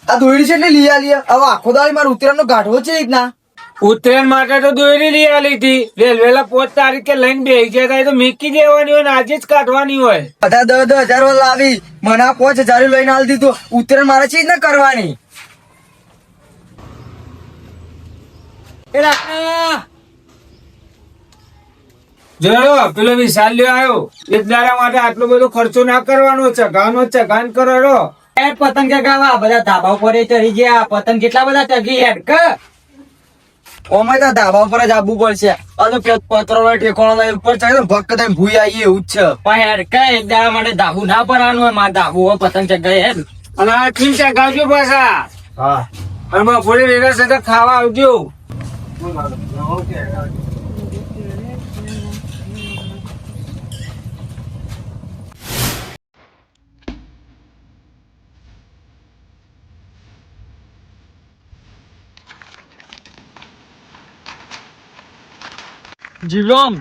આ દોયડી છે એટલે લઈ આલીએ. હવે આખો દાડી મારે ઉત્તરાયણ નો ગાઢવો છે રીતના. ઉત્તરાયણ માટે તો દોરી લઈ આલી હતી. વેલા 5 તારીખે લઈને બેસી ગયા હતા. એ તો મેકી દેવાની હોય ને આજે જ કાઢવાની હોય. બધા 10,000 વાળા લાવી મને આ 5,000 લઈને આલી દીધું. ઉત્તરાયણ મારે છે જ ને કરવાની. જોયો પેલો વિશાલ આવ્યો. એક દાડા માટે આટલો બધો ખર્ચો ના કરવાનો. ચગાન કરો. પતંગ ચગાવવા બધા ધાબા ઉપર ચડી ગયા. પતંગ કેટલા બધા ચગી હેડ કે ઓમાં તો ધાબા ઉપર જ આવવું પડશે. અને પત્રો ઠેકોણા ઉપર ચડે ભક્ત થઈને ભૂઈ આવીએ એવું જ છે. પણ હેડ કે એક દાડા માટે ધાબુ ના ભરવાનું હોય. મારે ધાબુ હોય પતંગ ચગાવી હેડ. અને આ ટીમ ચગાવજો પાછા. હા અને બપોરે વેલા સાથે ખાવા આવજો. જીવરામ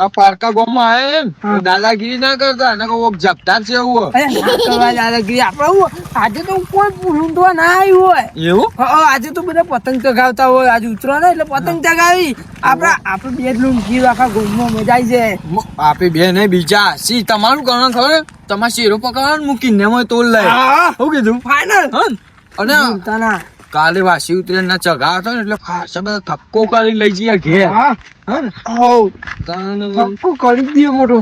આ પારકા ગામમાં આયા દાદાગીરી ના કરતા ને જપતા છે એવું. આજે તો કોઈ લૂંટવા ના આવ્યું હોય એવું આજે તો બધા પતંગ ચગાવતા હોય. આજે ઉતરો ને એટલે પતંગ ચગાવી આપડે બે જ લૂંટી આખા ગામમાં મજા આવી જાય. આપે બે ને બીજા સી તમારું કારણ ખબર તમારે શેરો પકડવાનું મૂકીને એમાં તોલ લે. શું કીધું ફાઈનલ. અને કાલે વાસી ઉતરેણ ના ચગા હતો ને એટલે ખાસા બધા થપ્કો કરી લઈ જઈએ ઘેર. થપ્કો કરી દઈએ મોટો.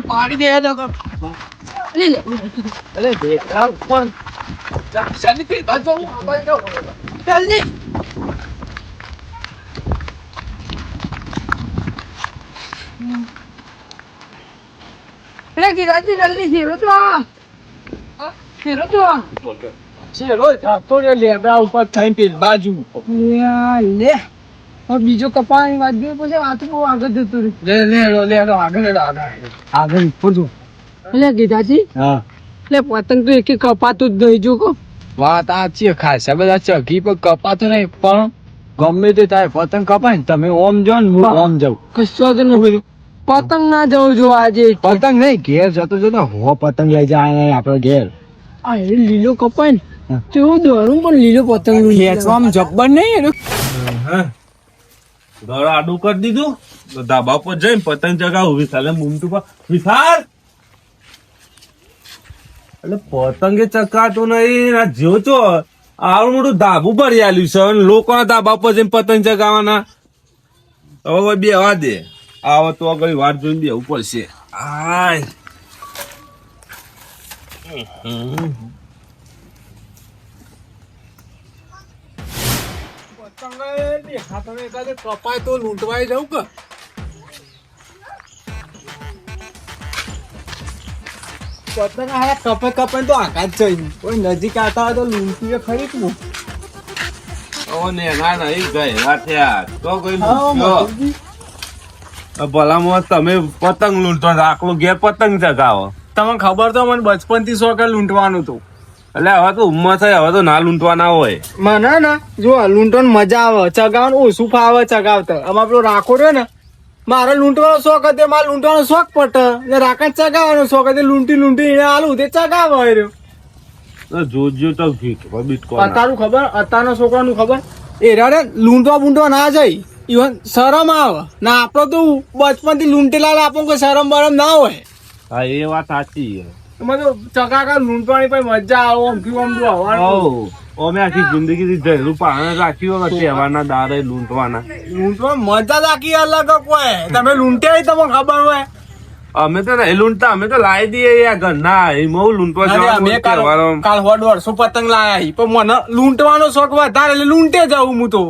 પાડી દે તો અરે બેટા પણ જલ્દી બીજો કપાની વાત ગઈ પછી આ તો બહુ આગળ જતું રહ્યું. આગળ પૂછું એટલે ગીતાજી એટલે પતંગ તો એક કપાતું જ નહીં. જો વાત આ છે ખાસા બધા ચગી પર કપાતું નહીં પણ ગમે તે થાય પતંગ કપાય ને તમે ઓમ જાઓ ને હું ઓમ જાઉં કશું નથી. પતંગ ના જવું જો આજે પતંગ નહીં ઘેર જતો હો પતંગ લઈ જાય આપડે ઘેર. આ એ લીલો કપાય ને તેવું દોરું પણ લીલો પતંગ ખેંચવામાં જબ્બર નહીં. ઘર આડું કરી દીધું તો ધાબા પર જઈને પતંગ ચગાવું. વિશાલે બૂમતું પર વિશાલ એટલે પતંગે ચકાતું નહીં. આ જો છો આવડું મોટું ધાબુ ભરી આલ્યું છે અને લોકોના ધાબા પર જઈને પતંગ ચગાવવાના. હવે બે વા દે આવો તો આગળ વાત જોઈને દેવું પડશે. આય કપાય તો લૂંટવાય જાઉં કે પતંગ કપે કપે તો આઘાત જઈને કોઈ નજીક આવતા હોય તો લૂંટીએ ખરી હું. ઓ ને ના નહીં ગયા થયા તો કોઈ ભલામાં તમે પતંગ લૂંટો આકલું ઘેર પતંગ ચગાવો. તમને ખબર તો મને બચપન થી શોખ લૂંટવાનું હતું. એટલે હવે તો ઉંમર થાય હવે તો ના લૂંટવા ના હોય. મને ને જો લૂંટવાની મજા આવે ચગાવવાનું ઓછું ફાવે ચગાવતા. આમાં પેલો રાખો રહ્યો ને મારે લૂંટવાનો શોખ હતો મારે લૂંટવાનો શોખ પટે ને રાખા ચગાવવાનો શોખ હતો લૂંટી એને આલું તે ચગાવે રહ્યો. જોજો તો અત્યારનું ખબર અત્યારના છોકરાનું ખબર એ રે લૂંટવા ના જાય ઇવન શરમ આવે ના આપડે તો બચપન થી લૂંટેલા આપણને કોઈ શરમ બરમ ના હોય. હા એ વાત સાચી એમાં તો ચકાકા લૂંટવાની પણ મજા આવે અમે આખી જિંદગી જયરું પાણી રાખ્યું હોય તહેવારના દાડે લૂંટવાના. મજા જ આખી અલગ કોઈ તમે લૂંટે તમને ખબર હોય. અમે તો નહીં લૂંટતા અમે તો લાવી દઈએ યાર ઘરના એમાં લૂંટવા જવાનું કાલ 150 પતંગ લાયા પણ મને લૂંટવાનો શોખ વધારે એટલે લૂંટે જાઉં હું તો.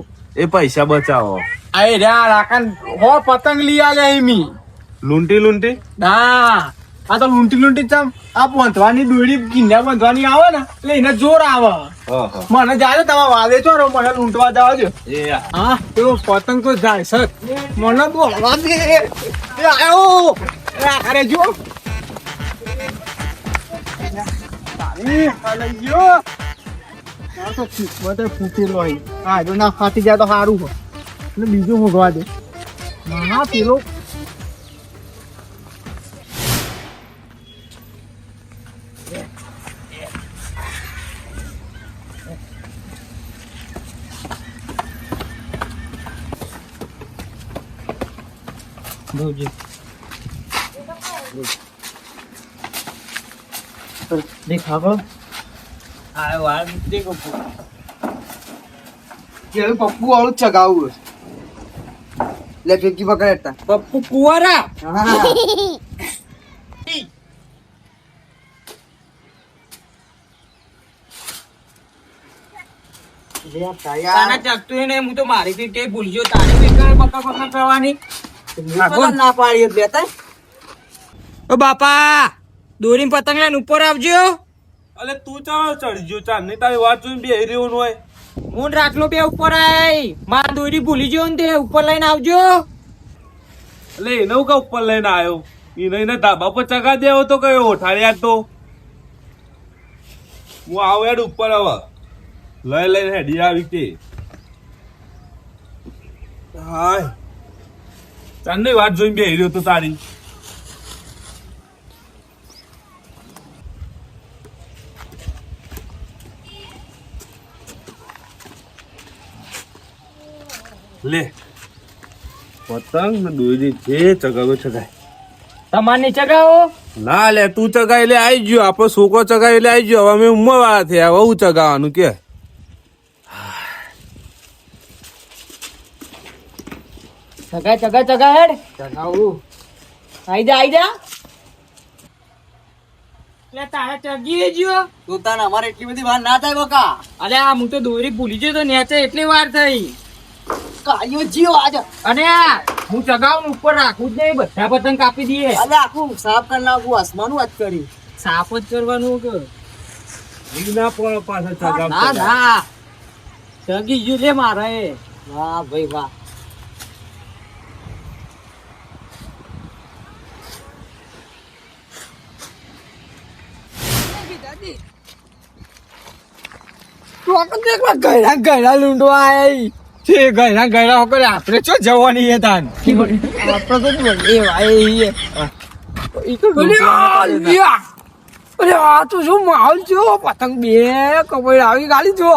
એ પૈસા બચાવો. અરે રાખા હો પતંગ લઈ આલે મી લૂંટી ના આ તો લૂંટી ચમ આ બંધવાની દોડી કિન્યા બંધવાની આવે ને એટલે એને જોર આવે. મને જાય તમારે વાદે છો મને લૂંટવા જવા દો. હા પેલો પતંગ તો જાય સર મને તો હવા દે આવ્યો અરે જો આ તો કિસ્મત ફૂટેલો હોય. હા જો ના ફાટી જાય તો સારું હોય. એટલે બીજું મૂકવા દે. ના પેલો દેખાવો આ વાળ દેખો કે પપ્પુ વાળું ચગાવું લે ફેંકી પકડતા પપ્પુ કુવારા તાના ચકતું ને હું તો મારી થી તે ભૂલજો તારી બેકાર બકા બકા કરવાની ના પાડી બેતા. ઓ બાપા દોરીને પતંગ લઈને ઉપર આવજો. અલે તું ચાલ ચડી ગયો ચાલ નહીં તારી વાત જોઈને બેહી રહ્યો હોય. હું રાતલો બે ઉપર આઈ માર દોરી ભૂલી ગયો ને તે ઉપર લઈને આવજો. એટલે એને હું કા ઉપર લઈને આવ્યો એને ધાબા પર ચગા દેવો તો કયો ઓઠાડ્યા તો હું આવું યાર ઉપર હવે લઈને હેડી આવી તે હાય ચાંદની વાત જોઈને બેહી રહ્યો તો તારી લે પતંગ ને દોરી જે ચગાવો ચગાય તમારે નહીં ચગાવો ના લે તું ચગાય એટલે આવી ગયો આપણો છોકરો ચગાય એટલે આવી ગયો હવે અમે ઉંમર વાળા થયા હવે હું ચગાવવાનું કે ચગા ચગા ચગા હેડ ચગાવું આઈ જા એટલે તારા ચગી ગયો તું તાન અમારે એટલી બધી વાર ના થાય બકા. અલે આ હું તો દોરી ભૂલી ગયો તો નેચે એટલી વાર થઈ કાયો જીવ આજે. અને હું ચગાવું ઉપર રાખું જ નહીં બધા પતંગ કાપી દઈએ અલે આખું સાફ કરી નાખું આસમાનું વાત કરી. સાફ જ કરવાનું કે ના પડે પાછળ ચગાવ ના ના ચગી ગયું લે મારે વાહ ભાઈ વાહ. ગયડા ગયડા લૂંટવા આયા છે ગયડા ગયડા વગર આપણે ચો જવાની હે તાન આપણે તો એ ભાઈ અરે આ તો શું માહોલ છે પતંગ બે કપડ આવી ગાડી જો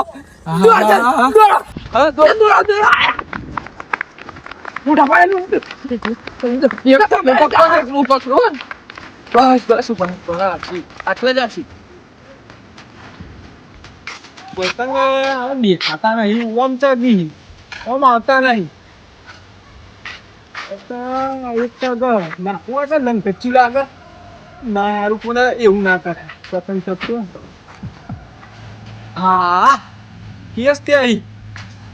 મોટા પાડે બસ બસ આટલે જ આછી પતંગ દેખાતા નહીં ઓમ ચગી ઓમ આવતા નહીં એક ચગ નાખવું હશે લંગ કચ્ચી લાગે ના યાર કોને એવું ના કરે પતંગ ચગતું હા કેસ ત્યાં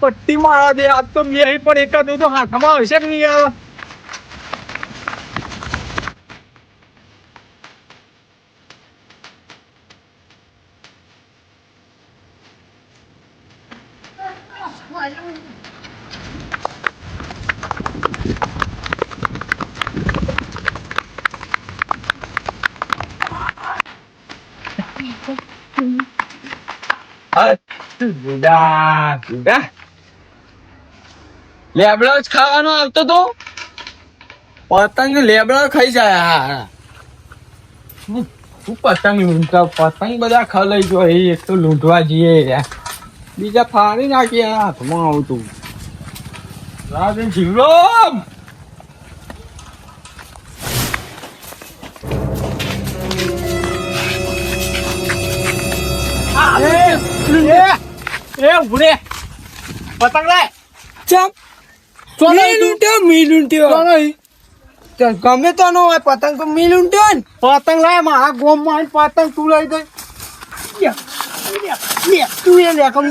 પટ્ટી મારા દે આજ તો મેં પણ એકાદ તો હાથમાં હશે કે નહીં આવે લેબડો જ ખાવાનો આવતો તો પતંગ લેબડો ખાઈ જાય પતંગ લૂંટતા પતંગ બધા ખલાઈ ગયો એક તો લૂંટવા જઈએ બીજા ફાડી નાખીએ હાથમાં આવતું રાધે જીવડો ઉભરે પતંગ લાય ચમ ગમે તો નો હોય પતંગ તો મી લૂંટ્યો ને પતંગ લાય મારા ગોમ માં પતંગ તું લઈ દે તું એ લે કમ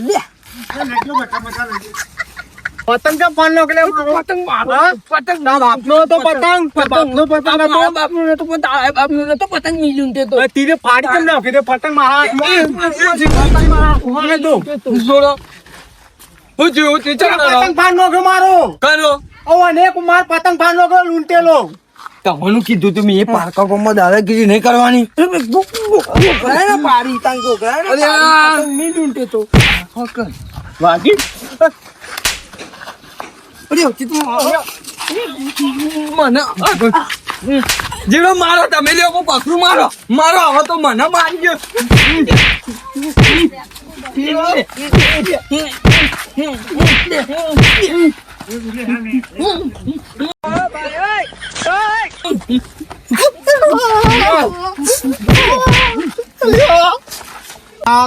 લે પતંગ કે પાન નો કે પતંગ મારો પતંગ ના બાપનો તો પતંગ બાપનો પતંગ તો બાપનો તો પણ તારા બાપનો તો પતંગ મી લૂંટ્યો તો તીરે ફાડી કેમ નાખી દે પતંગ મારા પતંગ મારા ઉહાને દો જોડો હું જીવ તે ચાલ પતંગ પાન નો કે મારો કરો ઓ અનેક માર પતંગ પાન નો કે લૂંટેલો તમને કીધું તું મેં એ પારકા ગામમાં દાદાગીરી નહીં કરવાની ગોગરાય ને પાડી તાન ગોગરાય ને પાડી મેં લૂંટે તો વાગી અરે ચિત્તું મને જેડો મારો તમે લોકો પકડું મારો મારો હવે તો મને મારી ગયો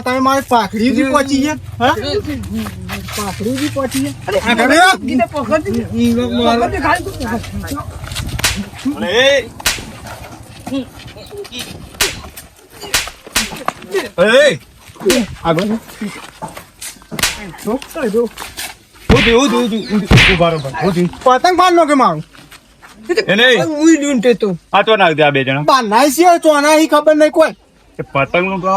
તમે મારે પાખડી બી પહોંચી છે પાખડી બી પહોંચી પતંગ બાર નો કે મારું આ તો નાખ દે આ બે જણા બાંધાય છે ચોના ઈ ખબર નહીં કોઈ પતંગ નું કહો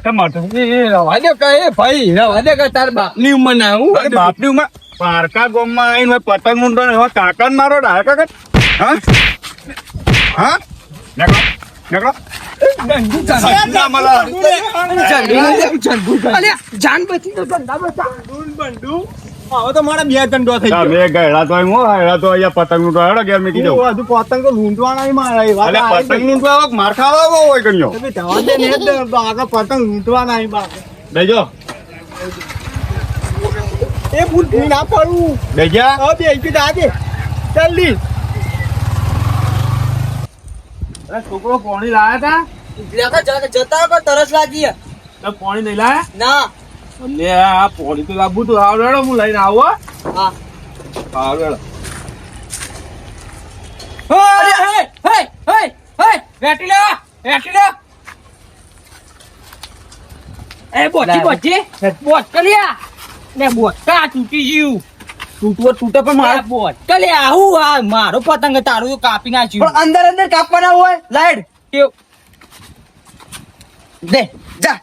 તમારે રવા દે કઈ ભાઈ રવા દે કે તાર બાપની ઉંમર ના હું બાપની ઉંમર પારકા ગામમાં આવીને પતંગ નું તો કાકા મારો ડાયકા કર હા હા નીકળો નીકળો જાન બચી તો ધંધા બચા હવે તો મારા બે ધંધો થઈ ગયો મેં ગયેલા તો હું હેડા તો અહીંયા પતંગ નું તો હેડો ઘેર મેં કીધું હજુ પતંગ તો લૂંટવાના ય મારા એ વાત અલે પતંગ નું તો માર ખાવા હોય ગણ્યો તમે જવા દે ને આગળ પતંગ લૂંટવાના ય બાપ બેજો એ ભૂલ ના પડું બેજા હવે બે કી દાદે જલ્દી છોકરો પાણી લાયા તા જતા તરસ લાગી તો પાણી નહીં લાયા ના લે આ પાણી તો લાવવું તું આવડે હું લઈને આવો હા આવડે અરે હે હે હે હે બેઠી લે એ બોચી બોટ કલિયા લે બોટ કા તૂટી ગયું તૂટે પણ મારો બોટ કલિયા આવું આ મારો પતંગ તારું કાપી નાખ્યું પણ અંદર કાપવાના હોય લાઈટ દે જા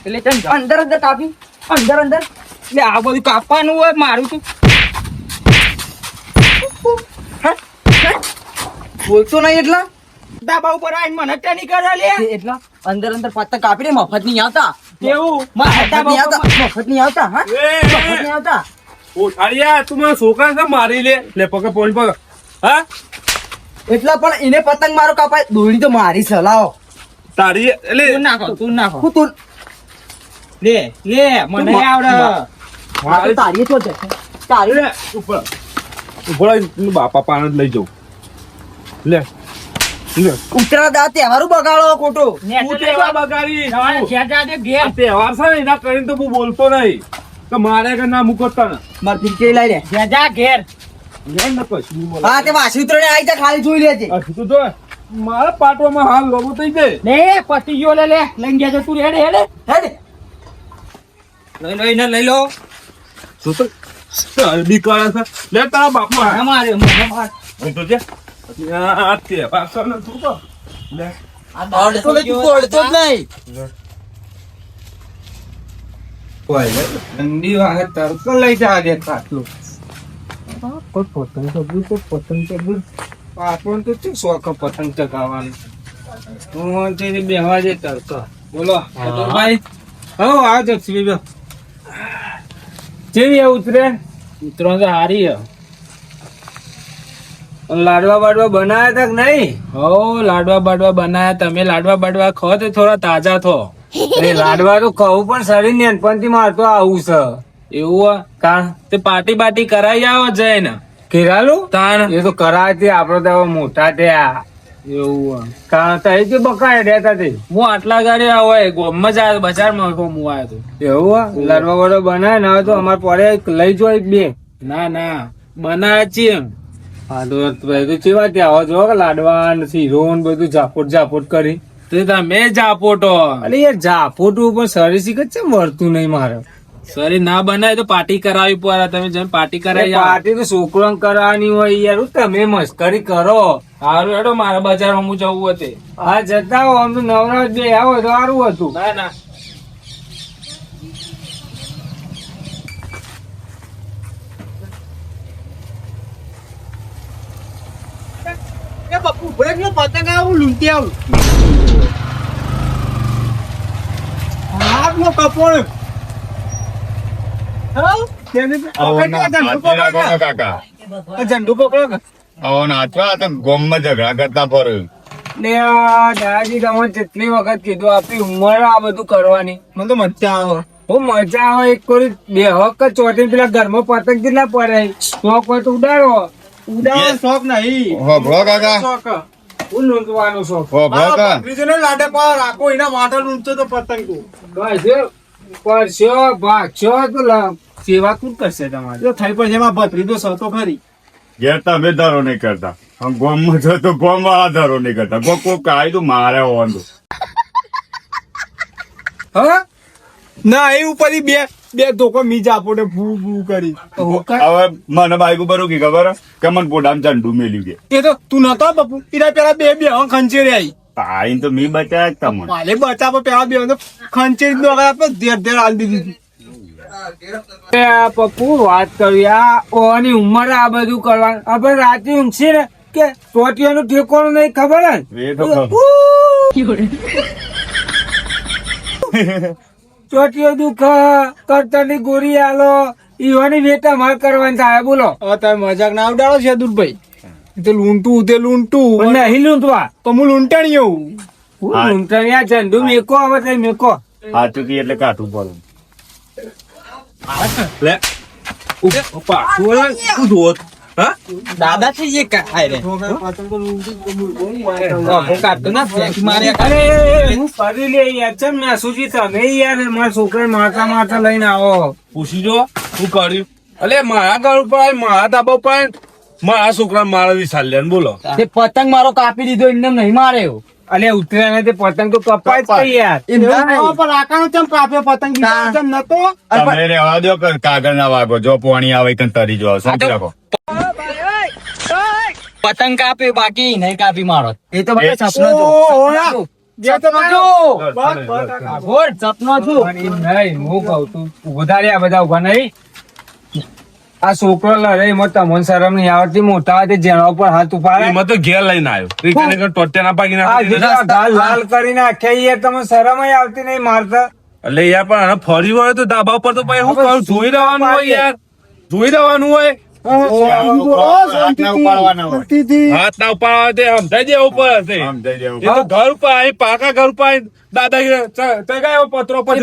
એટલે અંદર કાપી અંદર એટલે આ બધું કાપવાનું હોય મારું તું બોલતો નહીં એટલા ડાબા ઉપર આવીને મને ટેની કરે લે એટલા અંદર પત્તા કાપી દે મફત નહીં આવતા કેવું મફત નહીં આવતા હા મફત નહીં આવતા ઓ થાળિયા તું મારા છોકરા છે મારી લે પગ પાણી પગ હા એટલા પણ એને પતંગ મારો કાપાય દોડી તો મારી સલાહ તારી એટલે તું નાખો તું લે મને આવડે તારી તો છે તારી ઉપર બાપા પાન જ લઈ જાઉં લે ઉતરા દા તહેવારું બગાડો ખોટો તું તહેવાર બગાડી આ તહેવાર છે ને એના કરીને તો હું બોલતો નહીં તો મારે કે ના મુકતા ને માર ફિરકી લઈ લે જા ઘેર ઘેર ન કશું બોલે હા તે વાસી ઉતરણે આવી જા ખાલી જોઈ લેજે તું તો મારા પાટવામાં હાલ લોબો થઈ જાય લે પતી ગયો લે લઈ ગયા તું હેડ લઈ લો શું તો બીકાળા છે લે તારા બાપમાં મારે તો છે આ તહેવાર છે ને તું તો લે અડતો જ નહીં ઠંડી વાગે તરતો લઈ જા દે ખાટલું પતંગ આપણને તો શું શોખ પતંગ ચગાવવાનું હું બેહવા દે તરતો બોલો ભાઈ હો આ જક્ષી કેવી ઉતરે ઉતરો તો હારી લાડવા બાડવા બનાયા તા કે નહીં હો લાડવા બાડવા બનાયા તમે લાડવા બાડવા ખો તો થોડા તાજા થો લાડવા તો કહું પણ શરીર નેનપણથી મારતો આવું છે એવું કારણ તે પાર્ટી બાટી કરાઈ આવો જય ને કેરાલું તાણ એ તો કરાય આપડે તો મોટા થયા એવું કારણ તો એ બકાય રહેતા તે હું આટલા ગાડી હોય ગોમમાં જ બજારમાં હું આવ્યો હતો એવું લાડવા વાડો બનાવે ને હવે તો અમારે પડે લઈ જો એક બે ના બનાવે છીએ હા તો ચેવા ત્યાં આવો છો લાડવા શીરો બધું ઝાપોટ કરી તો તમે ઝાપોટો અરે યાર ઝાપોટું પણ શરીર શીખ છે મળતું નહીં મારે શરીર ના બનાય તો પાર્ટી કરાવી પડે તમે જેમ પાર્ટી કરાવી પાર્ટી તો છોકરો કરવાની હોય યાર તમે મસ્કરી કરો સારું હેડો મારા બજારમાં હું જવું હતું હા જતા હો આમ તો નવરાજ બે આવો તો સારું હતું ના ઉભરે જ પતંગ આવું લૂંટી આવું હાથનો કપોળ કાકા ઝંડુ પકડો આવો નાચવા આ તો ગોમમાં ઝઘડા કરતા ફરે ને આ દાદાજી તમને જેટલી વખત કીધું આપણી ઉંમર આ બધું કરવાની મને તો મજા આવે બહુ મજા આવે એક કોઈ બે હક ચોથી પેલા ઘરમાં પતંગ કેટલા પડે શોખ હોય તો ઉડાડો ઉડાવવાનો શોખ નહીં હોભળો કાકા શોખ હું લૂંટવાનો શોખ હોભળો કા બીજું લાડે પર રાખો એના માથે લૂંટતો તો પતંગ તું બસ પરસ્યો ભાગશો તો સેવા કોણ કરશે તમારી જો થઈ પણ જેમાં ભત્રીજો સતો ખરી ઘેર તમે ધરો નહીં કરતા ગોમમાં છો તો ગોમ વાળા ધરો નહીં કરતા કોઈ કાયદું મારે હોવાનું હા ના એ ઉપર બે ધોકો મીજ આપો ને ફૂ ફૂ કરી હવે મને બાઈક બરું કે ખબર કે મને પોડામ ઝંડુ મેલ્યું કે એ તો તું નતો બાપુ એના પેલા બે ખંચેરી આવી આઈને તો મી બચાયા જ તમને માલે બચાવો પેલા બે ખંચેરી નો આપણે ધેર હાલ દીધી પપ્પુ વાત કરી આ ઓની ઉંમર આ બધું કરવાનું આપણે રાતે ઊંઘશે ને કે ચોટીઓનું ઠેકોનું નહીં ખબર ને એ તો ખબર. ચોટીઓ દુખ કરતરની ગોળી આલો ઈવાની વેટા માર કરવાની થાય બોલો હવે તમે મજાક ના ઉડાડો છે દુરભાઈ તે લૂંટું પણ નહીં લૂંટવા તો હું લૂંટાણી આવું હા. લૂંટણિયા ઝંડુ મેકો હવે તઈ મેકો સાચું કી એટલે કાઠું પડે લે પાછું વળાંક શું ધોત? હા દાદા છે એ કાય રે અરે હું કરી લે યાર ચમ ના સુજી તમે યાર મારા છોકરા મારતા મારતા લઈને આવો પૂછી જો શું કર્યું અલે મારા ઘર ઉપર આવીને મારા ધાબા ઉપર આવીને મારા છોકરા મારા વિશાલ લે બોલો તે પતંગ મારો કાપી દીધો એમને નહીં માર્યો અલે ઉતર્યા તે પતંગ તો કપાય જ છે યાર પણ આકાનો ચમ કાપ્યો પતંગ ચમ નતો તમે રહેવા દો કે કાગળ ના વાગો જો પોણી આવે કે તરી જો સમજી રાખો પતંગ કાપે બાકી નહીં કાપી મારો એ તો એ સપનો સપનો છું નહીં હું કઉ તું વધારે આ બધા ઉભા નહીં આ છોકરો લડે એમાં તમને શરમ નહીં આવડતી મોટા હોય તે જેના ઉપર હાથ ઉપાડે એમાં તો ઘેર લઈને આવ્યો રીતને ટોટિયાના પાકી આ નાખી દીધા. જેટલા ગાલ લાલ કરીને આખ્યા યાર તમે શરમ ય આવતી નહીં મારતા એટલે યાર પણ આને ફરી વળે તો ધાબા ઉપર તો પછી શું કરું જોઈ રહેવાનું હોય યાર જોઈ રહેવાનું હોય હાથ ના ઉપાડવાના હોય હાથ ના ઉપાડવા તે સમજાઈ દેવું પડે સમજાઈ દેવું. એ તો ઘર ઉપર આવી પાકા ઘર ઉપર આવી દાદા ચગાયો પત્રો પર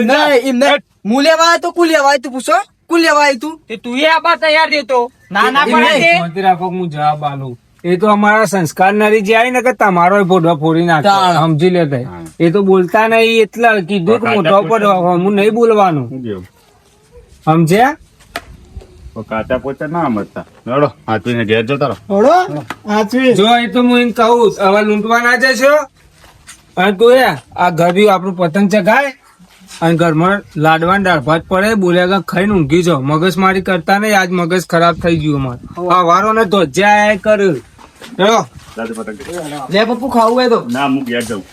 હું લેવાય તો કુ લેવાય તું પૂછો કુ લેવાય તું તું એ આબા તૈયાર દેતો ના શાંતિ રાખો હું જવાબ આલું એ તો અમારા સંસ્કાર નરી જાય ને કે તમારો ફોટો ફોડી નાખો સમજી લેતા એ તો બોલતા નહીં એટલે કીધું કે મોઢા ઉપર હું નહીં બોલવાનું શું કેવું? સમજ્યા તો કાચા પોચા ના મરતા લડો હાથવીને ઘેર જતા રહો જો એ તો હું એમ કહું હવે લૂંટવા ના જશો અને તું આ ઘર આપણું પતંગ ચગાય અને ઘરમાં લાડવાન દાળ ભાત પડે બોલ્યા ખાઈને ઊંઘી જાઓ મગજ મારી કરતા નહીં આજ મગજ ખરાબ થઈ ગયું અમારે આ વારો ને ધોજ્યા કર્યું ચલો દાદા પતંગ લે પપ્પુ ખાવું હોય તો ના હું ઘેર જાઉં